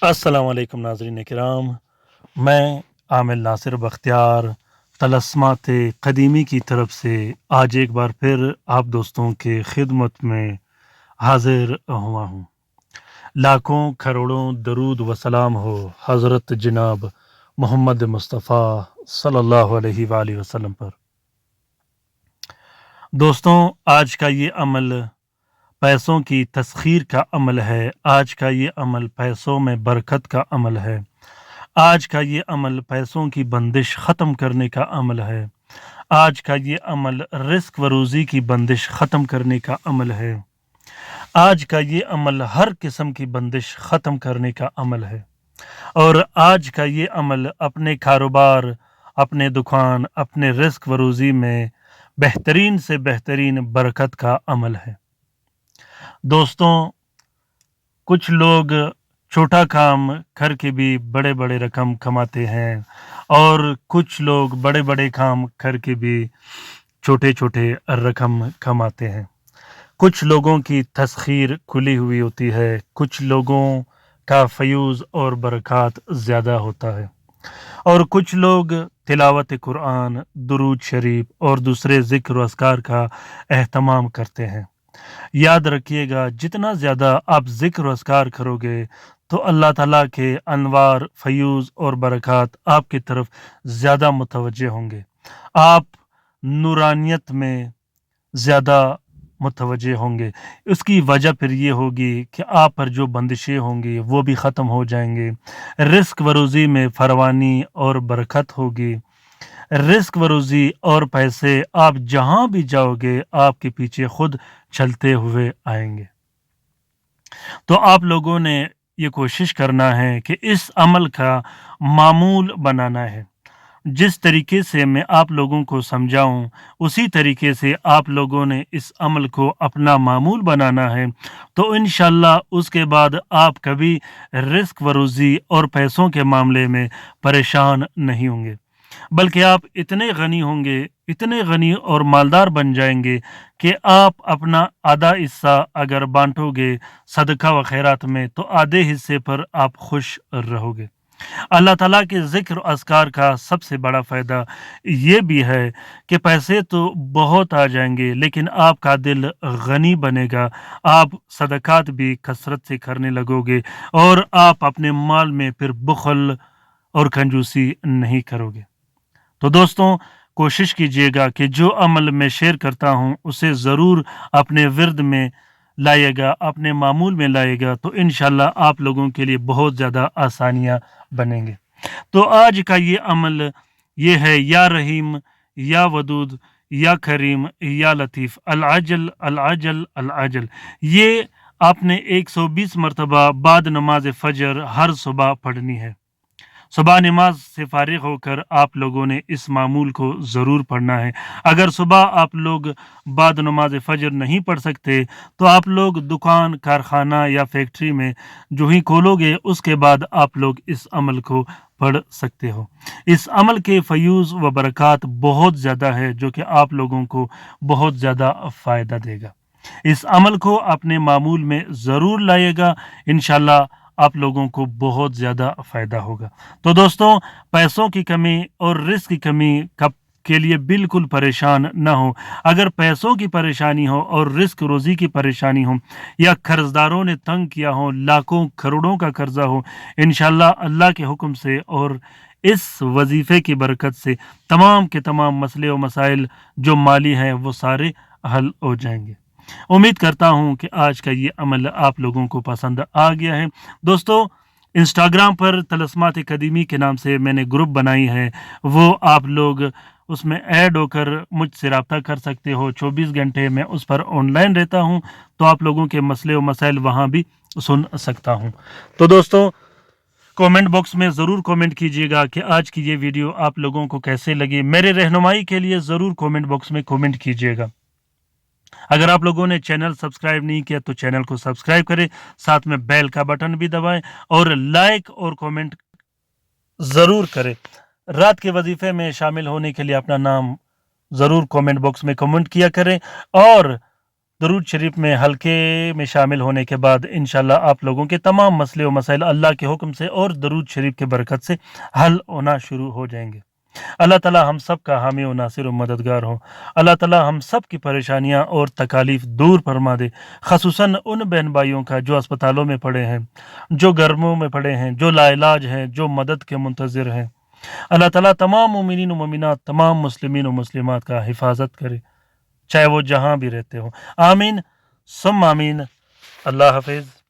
السلام علیکم ناظرین کرام، میں عامل ناصر بختیار طلسمات قدیمی کی طرف سے آج ایک بار پھر آپ دوستوں کے خدمت میں حاضر ہوا ہوں۔ لاکھوں کروڑوں درود و سلام ہو حضرت جناب محمد مصطفیٰ صلی اللہ علیہ وآلہ وسلم پر۔ دوستوں، آج کا یہ عمل پیسوں کی تسخیر کا عمل ہے۔ آج کا یہ عمل پیسوں میں برکت کا عمل ہے۔ آج کا یہ عمل پیسوں کی بندش ختم کرنے کا عمل ہے۔ آج کا یہ عمل رزق و روزی کی بندش ختم کرنے کا عمل ہے۔ آج کا یہ عمل ہر قسم کی بندش ختم کرنے کا عمل ہے۔ اور آج کا یہ عمل اپنے کاروبار، اپنے دکان، اپنے رزق و روزی میں بہترین سے بہترین برکت کا عمل ہے۔ دوستوں، کچھ لوگ چھوٹا کام کر کے بھی بڑے بڑے رقم کماتے ہیں، اور کچھ لوگ بڑے بڑے کام کر کے بھی چھوٹے چھوٹے رقم کماتے ہیں۔ کچھ لوگوں کی تسخیر کھلی ہوئی ہوتی ہے، کچھ لوگوں کا فیوز اور برکات زیادہ ہوتا ہے، اور کچھ لوگ تلاوت قرآن، درود شریف اور دوسرے ذکر و اذکار کا اہتمام کرتے ہیں۔ یاد رکھیے گا، جتنا زیادہ آپ ذکر و اذکار کرو گے تو اللہ تعالیٰ کے انوار، فیوز اور برکات آپ کی طرف زیادہ متوجہ ہوں گے۔ آپ نورانیت میں زیادہ متوجہ ہوں گے۔ اس کی وجہ پھر یہ ہوگی کہ آپ پر جو بندشیں ہوں گی وہ بھی ختم ہو جائیں گے۔ رزق و روزی میں فراوانی اور برکت ہوگی۔ رزق و روزی اور پیسے آپ جہاں بھی جاؤ گے آپ کے پیچھے خود چلتے ہوئے آئیں گے۔ تو آپ لوگوں نے یہ کوشش کرنا ہے کہ اس عمل کا معمول بنانا ہے۔ جس طریقے سے میں آپ لوگوں کو سمجھاؤں اسی طریقے سے آپ لوگوں نے اس عمل کو اپنا معمول بنانا ہے، تو انشاءاللہ اس کے بعد آپ کبھی رزق و روزی اور پیسوں کے معاملے میں پریشان نہیں ہوں گے، بلکہ آپ اتنے غنی ہوں گے، اتنے غنی اور مالدار بن جائیں گے کہ آپ اپنا آدھا حصہ اگر بانٹو گے صدقہ و خیرات میں تو آدھے حصے پر آپ خوش رہو گے۔ اللہ تعالیٰ کے ذکر و اذکار کا سب سے بڑا فائدہ یہ بھی ہے کہ پیسے تو بہت آ جائیں گے لیکن آپ کا دل غنی بنے گا۔ آپ صدقات بھی کثرت سے کرنے لگو گے، اور آپ اپنے مال میں پھر بخل اور کنجوسی نہیں کرو گے۔ تو دوستوں، کوشش کیجیے گا کہ جو عمل میں شیئر کرتا ہوں اسے ضرور اپنے ورد میں لائے گا، اپنے معمول میں لائے گا، تو انشاءاللہ آپ لوگوں کے لیے بہت زیادہ آسانیاں بنیں گے۔ تو آج کا یہ عمل یہ ہے: یا رحیم، یا ودود، یا کریم، یا لطیف، العجل العجل العجل۔ یہ آپ نے 120 مرتبہ بعد نماز فجر ہر صبح پڑھنی ہے۔ صبح نماز سے فارغ ہو کر آپ لوگوں نے اس معمول کو ضرور پڑھنا ہے۔ اگر صبح آپ لوگ بعد نماز فجر نہیں پڑھ سکتے تو آپ لوگ دکان، کارخانہ یا فیکٹری میں جو ہی کھولو گے اس کے بعد آپ لوگ اس عمل کو پڑھ سکتے ہو۔ اس عمل کے فیوز و برکات بہت زیادہ ہے جو کہ آپ لوگوں کو بہت زیادہ فائدہ دے گا۔ اس عمل کو اپنے معمول میں ضرور لائے گا، انشاءاللہ آپ لوگوں کو بہت زیادہ فائدہ ہوگا۔ تو دوستوں، پیسوں کی کمی اور رزق کی کمی کے لیے بالکل پریشان نہ ہو۔ اگر پیسوں کی پریشانی ہو اور رزق روزی کی پریشانی ہو، یا قرض داروں نے تنگ کیا ہو، لاکھوں کروڑوں کا قرضہ ہو، انشاءاللہ اللہ کے حکم سے اور اس وظیفے کی برکت سے تمام کے تمام مسئلے و مسائل جو مالی ہیں وہ سارے حل ہو جائیں گے۔ امید کرتا ہوں کہ آج کا یہ عمل آپ لوگوں کو پسند آ گیا ہے۔ دوستو، انسٹاگرام پر طلسمات قدیمی کے نام سے میں نے گروپ بنائی ہے، وہ آپ لوگ اس میں ایڈ ہو کر مجھ سے رابطہ کر سکتے ہو۔ 24 گھنٹے میں اس پر آن لائن رہتا ہوں، تو آپ لوگوں کے مسئلے و مسائل وہاں بھی سن سکتا ہوں۔ تو دوستو، کومنٹ باکس میں ضرور کومنٹ کیجیے گا کہ آج کی یہ ویڈیو آپ لوگوں کو کیسے لگی۔ میرے رہنمائی کے لیے ضرور کومنٹ باکس میں کومنٹ کیجیے گا۔ اگر آپ لوگوں نے چینل سبسکرائب نہیں کیا تو چینل کو سبسکرائب کریں، ساتھ میں بیل کا بٹن بھی دبائیں اور لائک اور کومنٹ ضرور کریں۔ رات کے وظیفے میں شامل ہونے کے لیے اپنا نام ضرور کومنٹ باکس میں کومنٹ کیا کریں، اور درود شریف میں حلقے میں شامل ہونے کے بعد انشاءاللہ آپ لوگوں کے تمام مسئلے و مسائل اللہ کے حکم سے اور درود شریف کے برکت سے حل ہونا شروع ہو جائیں گے۔ اللہ تعالی ہم سب کا حامی و ناصر و مددگار ہو۔ اللہ تعالی ہم سب کی پریشانیاں اور تکالیف دور فرما دے، خصوصاً ان بہن بھائیوں کا جو اسپتالوں میں پڑے ہیں، جو گرموں میں پڑے ہیں، جو لا علاج ہیں، جو مدد کے منتظر ہیں۔ اللہ تعالیٰ تمام مومنین و مومنات، تمام مسلمین و مسلمات کا حفاظت کرے، چاہے وہ جہاں بھی رہتے ہوں۔ آمین ثم آمین۔ اللہ حافظ۔